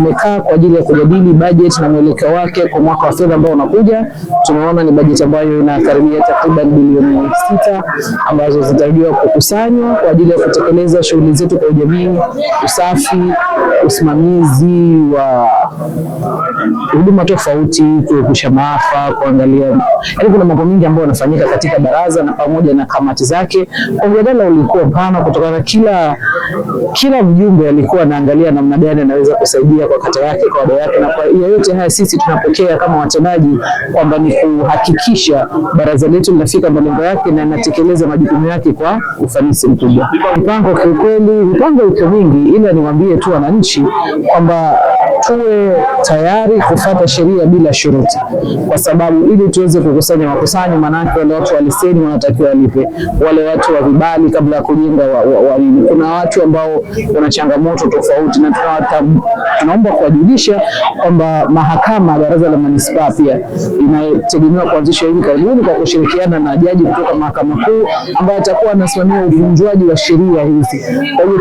Tumekaa kwa ajili ya kujadili budget na mwelekeo wake kwa mwaka wa fedha ambao unakuja. Tunaona ni budget ambayo inakaribia takriban bilioni 6 ambazo zinatarajiwa kukusanywa kwa ajili ya kutekeleza shughuli zetu kwa jamii, usafi, usimamizi wa huduma tofauti, kuepusha maafa, kuangalia. Yaani kuna mambo mengi ambayo yanafanyika katika baraza na pamoja na kamati zake. Mjadala ulikuwa mpana kutokana na kila mjumbe alikuwa anaangalia namna gani anaweza kusaidia kwa kata yake, kwa wada yake, na kwa yote haya sisi tunapokea kama watendaji kwamba ni kuhakikisha baraza letu linafika malengo yake na inatekeleza majukumu yake kwa ufanisi mkubwa. Mipango kiukweli, mipango iko mingi, ila niwaambie tu wananchi kwamba tuwe tayari kufuata sheria bila shuruti, kwa sababu ili tuweze kukusanya makusanyo, maanake wale watu wa leseni wanatakiwa walipe, wale watu wa vibali kabla ya kujenga kuna watu ambao wana changamoto tofauti, na tunaomba kuwajulisha kwamba mahakama, baraza la manispaa pia inategemewa kuanzisha hivi karibuni kwa kushirikiana na jaji kutoka mahakama kuu ambaye atakuwa anasimamia uvunjwaji wa sheria hizi. Kwa hiyo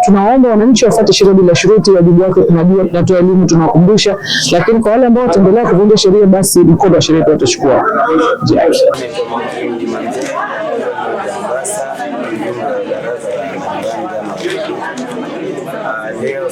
tunaomba wananchi wafuate sheria bila shuruti. Wajibu wake tunajua, tunatoa elimu, tunawakumbusha, lakini kwa wale ambao wataendelea kuvunja sheria, basi mkono wa sheria tutachukua. Leo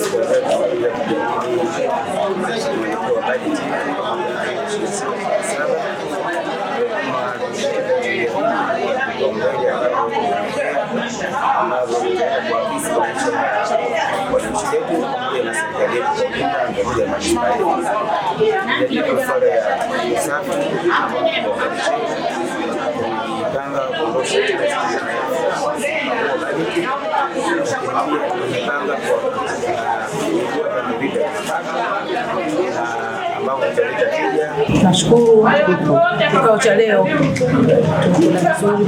tunashukuru kikao cha leo.